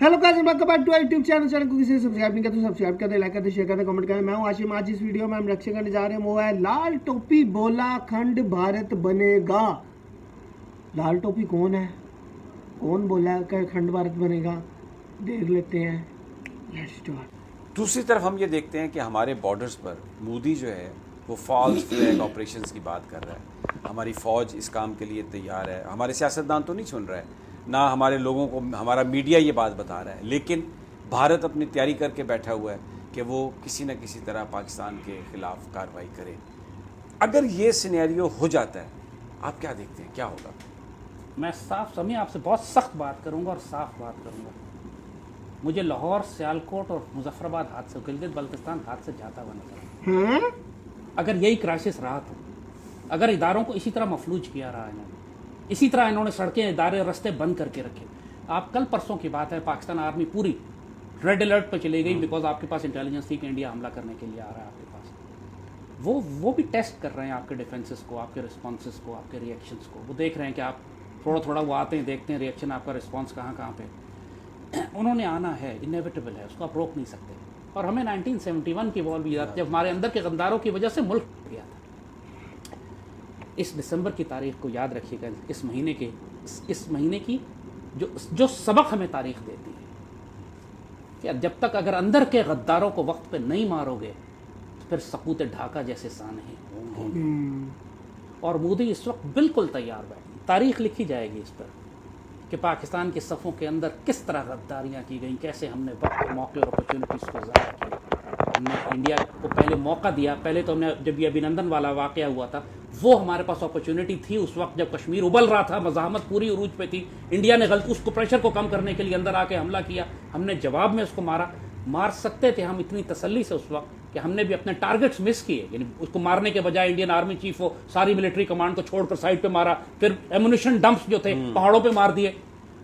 Hello guys, welcome back to our YouTube channel को किसी ने सब्सक्राइब नहीं किया तो सब्सक्राइब कर दे, लाइक कर दे, शेयर कर दे, कमेंट कर दे। मैं हूं आशिम। आज इस वीडियो में हम रिएक्शन करने जा रहे हैं, वो है लाल टोपी बोला अखंड भारत बनेगा। लाल टोपी कौन है, कौन बोला कि अखंड भारत बनेगा, देख लेते हैं। Let's start. दूसरी तरफ हम ये देखते हैं कि हमारे बॉर्डर्स पर मोदी जो है वो फॉल्स फ्लैग ऑपरेशंस की बात कर रहा है। हमारी फ़ौज इस काम के लिए तैयार है। हमारे सियासतदान तो नहीं सुन रहा है, ना हमारे लोगों को हमारा मीडिया ये बात बता रहा है, लेकिन भारत अपनी तैयारी करके बैठा हुआ है कि वो किसी न किसी तरह पाकिस्तान के ख़िलाफ़ कार्रवाई करे। अगर ये सिनेरियो हो जाता है, आप क्या देखते हैं, क्या होगा? मैं साफ समय आपसे बहुत सख्त बात करूंगा और साफ बात करूंगा। मुझे लाहौर, सियालकोट और मुजफ्फराबाद हाथ से, गिलगित बल्तिस्तान हाथ से जाता हुआ नजर आता। अगर यही क्राइसिस रहा तो, अगर इदारों को इसी तरह मफलूज किया रहा है, इसी तरह इन्होंने सड़कें, इदारे, रास्ते बंद करके रखे। आप कल परसों की बात है, पाकिस्तान आर्मी पूरी रेड अलर्ट पे चली गई बिकॉज आपके पास इंटेलिजेंस थी कि इंडिया हमला करने के लिए आ रहा है आपके पास। वो भी टेस्ट कर रहे हैं आपके डिफेंसेस को, आपके रिस्पॉन्सेस को, आपके रिएक्शंस को। वो देख रहे हैं कि आप थोड़ा थोड़ा वो आते हैं, देखते हैं रिएक्शन, आपका रिस्पॉन्स कहाँ कहाँ पे। उन्होंने आना है, इनएविटेबल है, उसको आप रोक नहीं सकते। और हमें 1971 की वॉर भी याद, जब हमारे अंदर के गद्दारों की वजह से मुल्क गया था। इस दिसंबर की तारीख को याद रखिएगा। इस महीने की जो सबक हमें तारीख देती है कि जब तक अगर अंदर के गद्दारों को वक्त पे नहीं मारोगे तो फिर सकूत ढाका जैसे सानहे होंगे। और मोदी इस वक्त बिल्कुल तैयार बैठे, तारीख लिखी जाएगी इस पर कि पाकिस्तान के सफ़ों के अंदर किस तरह गद्दारियाँ की गई, कैसे हमने वक्त, मौके और अपॉर्चुनिटीज़ को ज़ाया किया। हमने इंडिया को पहले मौका दिया। पहले तो हमने, जब ये अभिनंदन वाला वाक़या हुआ था, वो हमारे पास अपॉर्चुनिटी थी उस वक्त जब कश्मीर उबल रहा था, मज़ाहमत पूरी उरूज पे थी। इंडिया ने गलत उसको प्रेशर को कम करने के लिए अंदर आके हमला किया। हमने जवाब में उसको मार सकते थे हम इतनी तसल्ली से उस वक्त कि हमने भी अपने टारगेट्स मिस किए। यानी उसको मारने के बजाय इंडियन आर्मी चीफ हो सारी मिलिट्री कमांड को छोड़कर साइड पे मारा, फिर एमुनिशन डंप्स जो थे पहाड़ों पे मार दिए।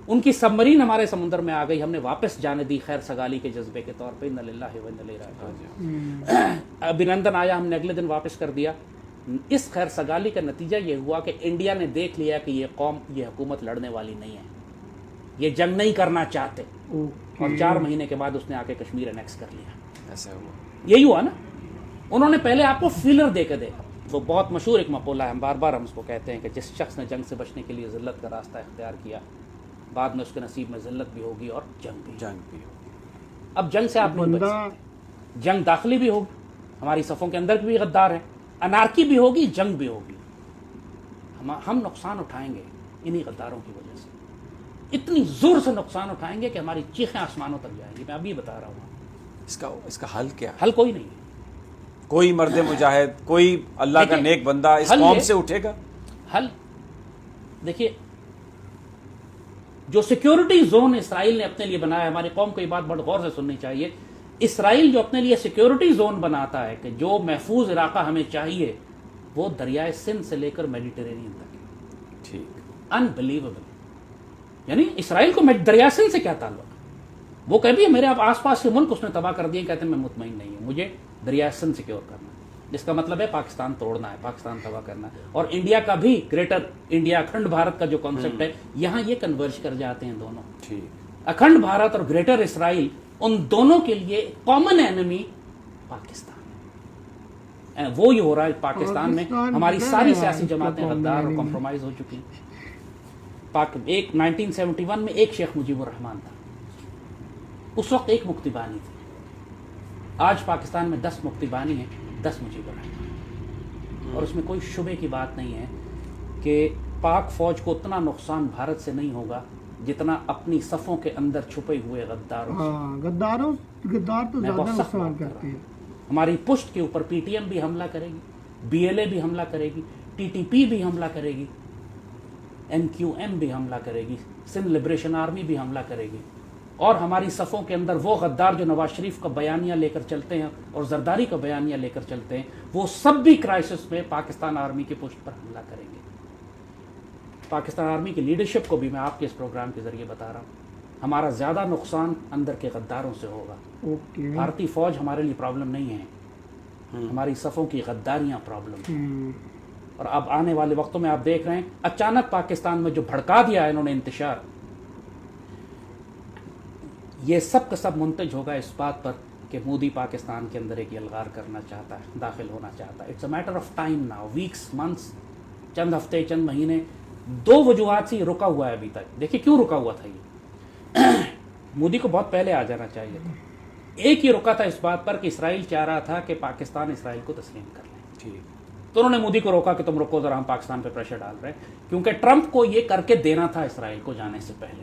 उनकी सबमरीन हमारे समुद्र में आ गई, हमने वापस जाने दी खैर सगाली के जज्बे के तौर पे। इन्ना लिल्लाहि व इन्ना इलैहि राजिऊन। अभिनंदन आया, हमने अगले दिन वापस कर दिया। इस खैर सगाली का नतीजा ये हुआ कि इंडिया ने देख लिया कि ये कौम, ये हुकूमत लड़ने वाली नहीं है, ये जंग नहीं करना चाहते। और 4 महीने के बाद उसने आके कश्मीर एनेक्स कर लिया। ऐसा हुआ, यही हुआ ना। उन्होंने पहले आपको फीलर दे के देखा। वो बहुत मशहूर एक मकौला है, हम बार बार हम उसको कहते हैं कि जिस शख्स ने जंग से बचने के लिए ज़िल्लत का रास्ता इख्तियार किया, बाद में उसके नसीब में ज़िल्लत भी होगी और जंग भी होगी। अब जंग से आप नहीं बच सकते। जंग दाखिली भी होगी, हमारी सफ़ों के अंदर भी गद्दार हैं, अनारकी भी होगी, जंग भी होगी। हम नुकसान उठाएंगे इन्हीं गद्दारों की वजह से, इतनी जोर से नुकसान उठाएंगे कि हमारी चीखें आसमानों तक जाएंगी। मैं अभी बता रहा हूँ। इसका हल क्या है? हल कोई नहीं है। कोई मर्द मुजाहिद, कोई अल्लाह का नेक बंदा इस कौम से उठेगा? हल देखिए, जो सिक्योरिटी जोन इसराइल ने अपने लिए बनाया, हमारी कौम को ये बात बड़े गौर से सुननी चाहिए। इसराइल जो अपने लिए सिक्योरिटी जोन बनाता है कि जो महफूज इलाका हमें चाहिए, वो दरियाए सिंध से लेकर मेडिटेरेनियन तक है। ठीक, अनबिलीवेबल। यानी इसराइल को दरिया सिंध से क्या ताल्लुक? वो कह भी मेरे आप आसपास के मुल्क उसने तबाह कर दिए, कहते हैं मैं मुतमईन नहीं हूं, मुझे दरिया सिंध सिक्योर करना है। जिसका मतलब है पाकिस्तान तोड़ना है, पाकिस्तान तबाह करना है। और इंडिया का भी, ग्रेटर इंडिया, अखंड भारत का जो कॉन्सेप्ट है, यहां ये कन्वर्ज कर जाते हैं दोनों। ठीक, अखंड भारत और ग्रेटर इसराइल, उन दोनों के लिए कॉमन एनिमी पाकिस्तान है। वो ही हो रहा है पाकिस्तान में। हमारी सारी सियासी जमातें गद्दार और कॉम्प्रोमाइज हो चुकी हैं। एक 1971 में एक शेख मुजीबुर रहमान था, उस वक्त एक मुक्तिबानी थी। आज पाकिस्तान में 10 मुक्तिबानी हैं, 10 मुजीबुर रहमान। और उसमें कोई शुबे की बात नहीं है कि पाक फौज को उतना नुकसान भारत से नहीं होगा जितना अपनी सफ़ों के अंदर छुपे हुए गद्दारों से। गद्दार तो ज्यादा नुकसान करते हैं। हमारी पुष्ट के ऊपर पीटीएम भी हमला करेगी, बीएलए भी हमला करेगी, टीटीपी भी हमला करेगी, एनक्यूएम भी हमला करेगी, सिंध लिबरेशन आर्मी भी हमला करेगी। और हमारी सफ़ों के अंदर वो गद्दार जो नवाज शरीफ का बयानिया लेकर चलते हैं और जरदारी का बयानिया लेकर चलते हैं, वो सब भी क्राइसिस में पाकिस्तान आर्मी की पुष्ट पर हमला करेंगे। पाकिस्तान आर्मी की लीडरशिप को भी मैं आपके इस प्रोग्राम के जरिए बता रहा हूँ, हमारा ज़्यादा नुकसान अंदर के गद्दारों से होगा। भारतीय फौज हमारे लिए प्रॉब्लम नहीं है, हमारी सफ़ों की गद्दारियाँ प्रॉब्लम है। और अब आने वाले वक्तों में आप देख रहे हैं, अचानक पाकिस्तान में जो भड़का दिया है इन्होंने इंतशार, ये सब का सब मुंतज होगा इस बात पर कि मोदी पाकिस्तान के अंदर एक यलगार करना चाहता है, दाखिल होना चाहता है. It's a matter of time now, weeks, months, चंद हफ्ते, चंद महीने. दो वजूहत से ये रुका हुआ है अभी तक. देखिए क्यों रुका हुआ था ये. मोदी को बहुत पहले आ जाना चाहिए था. एक ही रुका था इस बात पर कि इसराइल चाह रहा था कि पाकिस्तान इसराइल को तस्लीम कर ले. ठीक. तो उन्होंने मोदी को रोका कि तुम रुको जरा, हम पाकिस्तान पे प्रेशर डाल रहे हैं, क्योंकि ट्रंप को ये करके देना था इसराइल को जाने से पहले.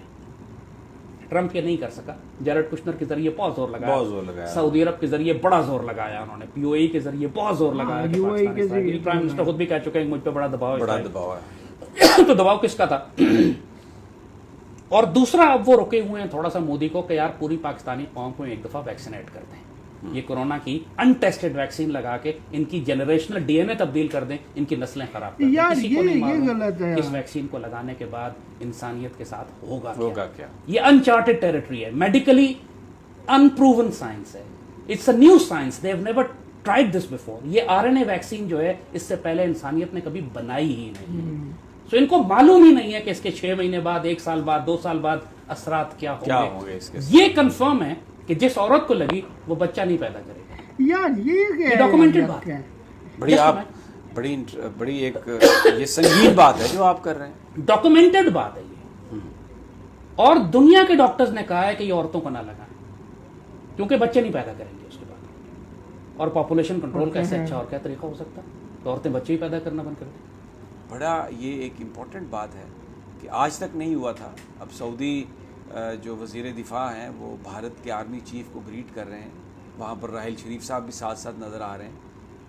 ट्रंप ये नहीं कर सका. जैरेड कुशनर के जरिए बहुत जोर लगाया, सऊदी अरब के जरिए बड़ा जोर लगाया उन्होंने, पीओई के जरिए बहुत जोर लगाया. प्राइम मिनिस्टर खुद भी कह चुके हैं मुझ पर बड़ा दबाव है. तो दबाव किसका था? और दूसरा, अब वो रुके हुए हैं थोड़ा सा मोदी को कि यार पूरी पाकिस्तानी कौम को एक दफा वैक्सीनेट कर दें. ये कोरोना की अनटेस्टेड वैक्सीन लगा के इनकी जनरेशनल डीएनए तब्दील कर दें, इनकी नस्लें खराब कर दें. किसी को नहीं मालूम इस वैक्सीन को लगाने के बाद इंसानियत के साथ होगा क्या. ये अनचार्टेड टेरिटरी है, मेडिकली अनप्रूवन साइंस है. It's a new science, they have never tried this before. ये आरएनए वैक्सीन जो है इससे पहले इंसानियत ने कभी बनाई ही नहीं. सो इनको मालूम ही नहीं है कि इसके 6 महीने बाद, 1 साल बाद, 2 साल बाद असरात क्या होंगे. ये कंफर्म है कि जिस औरत को लगी वो बच्चा नहीं पैदा करेगी. यार ये डॉक्यूमेंटेड बात है. बड़ी एक ये संगीन बात है जो आप कर रहे हैं. डॉक्यूमेंटेड बात है ये. और दुनिया के डॉक्टर्स ने कहा है कि ये औरतों को ना लगाएं, क्योंकि बच्चे नहीं पैदा करेंगे उसके बाद. और पॉपुलेशन कंट्रोल का ऐसे अच्छा और क्या तरीका हो सकता है तो औरतें बच्चे ही पैदा करना बंद कर दें. बड़ा ये एक इम्पॉर्टेंट बात है कि आज तक नहीं हुआ था. अब सऊदी जो वज़ीर दिफा हैं वो भारत के आर्मी चीफ को ग्रीट कर रहे हैं. वहाँ पर राहिल शरीफ साहब भी साथ साथ नज़र आ रहे हैं.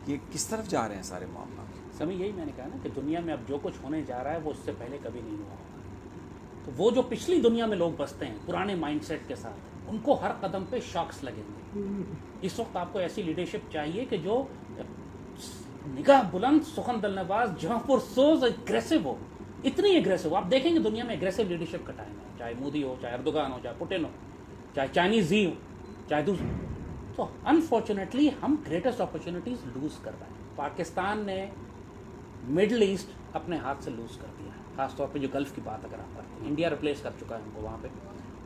ये किस तरफ जा रहे हैं सारे मामला? समय यही मैंने कहा ना कि दुनिया में अब जो कुछ होने जा रहा है वो उससे पहले कभी नहीं हुआ होगा. तो वो जो पिछली दुनिया में लोग बसते हैं पुराने माइंडसेट के साथ, उनको हर कदम पे शॉक्स लगेंगे. इस वक्त आपको ऐसी लीडरशिप चाहिए कि जो निगाह बुलंद, सुखन दलनवाज, जहाँ पर सोज एग्रेसिव हो, इतनी एग्रेसिव. आप देखेंगे दुनिया में एग्रेसिव लीडरशिप का टाइम है, चाहे मोदी हो, चाहे अर्दोगान हो, चाहे पुतिन हो, चाहे चाइनीज ही हो, चाहे दूसरे. तो अनफॉर्चुनेटली हम ग्रेटेस्ट अपॉर्चुनिटीज लूज कर रहे हैं. पाकिस्तान ने मिडल ईस्ट अपने हाथ से लूज कर दिया है. खासतौर पे जो गल्फ की बात अगर आप करते हैं, इंडिया रिप्लेस कर चुका है उनको वहाँ पे.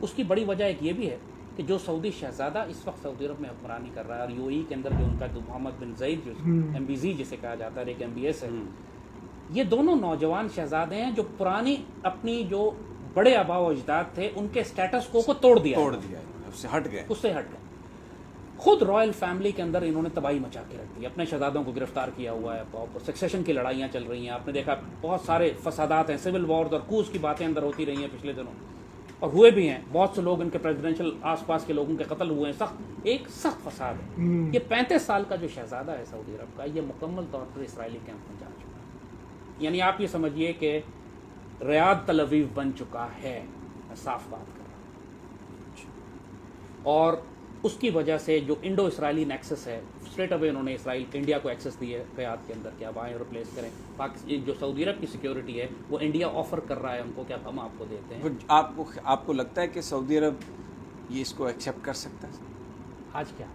उसकी बड़ी वजह एक ये भी है कि जो सऊदी शहजादा इस वक्त सऊदी अरब में हुक्मरानी कर रहा है, और यूएई के अंदर जो उनका मोहम्मद बिन ज़ायद जो MBZ जिसे कहा जाता है, एक MBS है, ये दोनों नौजवान शहजादे हैं जो पुरानी अपनी जो बड़े आबाओ अजदाद थे उनके स्टेटस को तोड़ दिया, उससे हट गए. खुद रॉयल फैमिली के अंदर इन्होंने तबाही मचा के रख दी. अपने शहजादों को गिरफ्तार किया हुआ है, सक्सेशन की लड़ाइयाँ चल रही हैं. आपने देखा बहुत सारे फसादात हैं, सिविल वॉर्स और कूच की बातें अंदर होती रही हैं पिछले दिनों, और हुए भी हैं. बहुत से लोग इनके प्रेसिडेंशियल आसपास के लोगों के कत्ल हुए हैं. एक सख्त फसाद है. ये 35 साल का जो शहजादा है सऊदी अरब का, ये मुकम्मल तौर पर इसराइली कैंप में जा चुका है. यानी आप ये समझिए कि रियाद तल अवीव बन चुका है. मैं साफ बात कर रहा हूँ. और उसकी वजह से जो इंडो इसराइली नेक्सस है, स्ट्रेट अवे उन्होंने इसराइल इंडिया को एक्सेस दी है रियाद के अंदर कि आप आएँ रिप्लेस करें. पाकिस्तान जो सऊदी अरब की सिक्योरिटी है वो इंडिया ऑफर कर रहा है उनको कि हम आपको देते हैं. आपको लगता है कि सऊदी अरब ये इसको एक्सेप्ट कर सकता है? आज क्या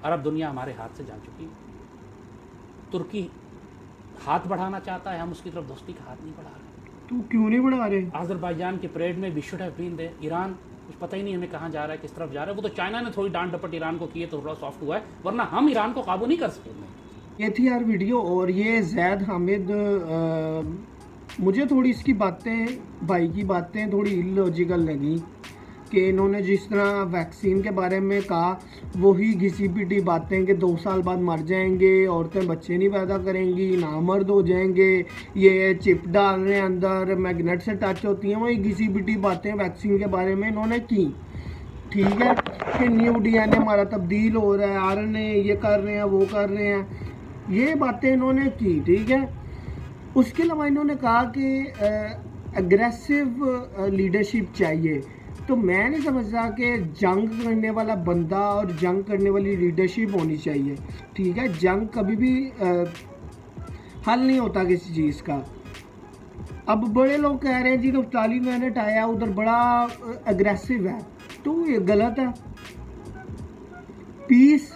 अरब दुनिया हमारे हाथ से जा चुकी है. तुर्की हाथ बढ़ाना चाहता है, हम उसकी तरफ दोस्ती का हाथ नहीं बढ़ा रहे. तो क्यों नहीं बढ़ा रहे? अजरबैजान के परेड में we should have been there. Iran कुछ पता ही नहीं हमें कहाँ जा रहा है, किस तरफ जा रहा है. वो तो चाइना ने थोड़ी डांट डपट ईरान को की है तो थोड़ा सॉफ्ट हुआ है, वरना हम ईरान को काबू नहीं कर सके. ये थी यार वीडियो. और ये जैद हामिद, मुझे थोड़ी इसकी बातें, भाई की बातें थोड़ी इलॉजिकल लगी कि इन्होंने जिस तरह वैक्सीन के बारे में कहा वही घिसी पिटी बातें कि 2 साल बाद मर जाएंगे, औरतें बच्चे नहीं पैदा करेंगी, नामर्द हो जाएंगे, ये चिप डाल रहे हैं अंदर, मैग्नेट से टच होती हैं, वही घिसी पिटी बातें वैक्सीन के बारे में इन्होंने की. ठीक है कि न्यू DNA हमारा तब्दील हो रहा है, RNA ये कर रहे हैं, वो कर रहे हैं, ये बातें इन्होंने की. ठीक है. उसके अलावा इन्होंने कहा कि एग्रेसिव लीडरशिप चाहिए. तो मैं नहीं समझता कि जंग करने वाला बंदा और जंग करने वाली लीडरशिप होनी चाहिए. ठीक है. जंग कभी भी हल नहीं होता किसी चीज़ का. अब बड़े लोग कह रहे हैं जी तो 40 मिनट आया उधर बड़ा एग्रेसिव है, तो ये गलत है. Peace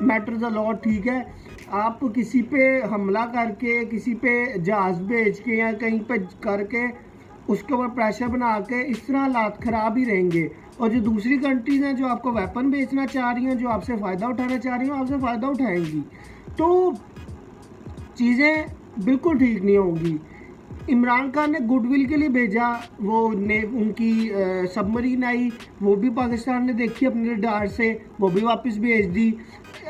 matters a lot. ठीक है. आप किसी पे हमला करके, किसी पे जहाज़ भेज के या कहीं पे करके उसके ऊपर प्रेशर बना के, इस तरह हालात ख़राब ही रहेंगे. और जो दूसरी कंट्रीज हैं जो आपको वेपन बेचना चाह रही हैं, जो आपसे फ़ायदा उठाना चाह रही हैं, आपसे फ़ायदा उठाएंगी, तो चीज़ें बिल्कुल ठीक नहीं होंगी। इमरान खान ने गुडविल के लिए भेजा, वो ने उनकी सबमरीन आई, वो भी पाकिस्तान ने देखी अपने रडार से, वो भी वापस भेज दी।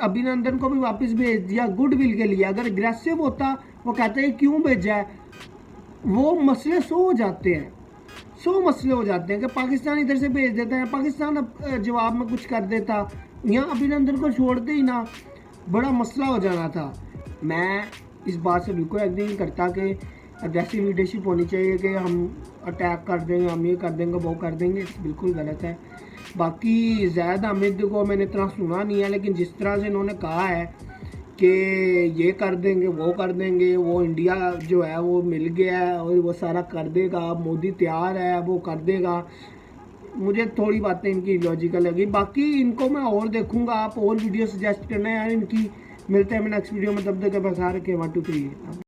अभिनंदन को भी वापस भेज दिया गुडविल के लिए। अगर एग्रेसिव होता, वो कहते हैं क्यों भेजा है, वो मसले हो जाते हैं, मसले हो जाते हैं कि पाकिस्तान इधर से भेज देता है, पाकिस्तान जवाब में कुछ कर देता, यहाँ अभिनंदन को छोड़ते ही ना, बड़ा मसला हो जाना था। मैं इस बात से बिल्कुल एग्री नहीं करता कि अग्रेसिव लीडरशिप होनी चाहिए कि हम अटैक कर देंगे, हम ये कर देंगे, वो कर देंगे, बिल्कुल गलत है। बाकी ज़ैद हामिद को मैंने इतना सुना नहीं है, लेकिन जिस तरह से इन्होंने कहा है कि ये कर देंगे, वो कर देंगे, वो इंडिया जो है वो मिल गया है और वो सारा कर देगा, मोदी तैयार है, वो कर देगा, मुझे थोड़ी बातें इनकी लॉजिकल लगी। बाकी इनको मैं और देखूंगा, आप और वीडियो सजेस्ट करना है यार इनकी। मिलते हैं मैं नेक्स्ट वीडियो में, तब तक बता रखे 1 2 3।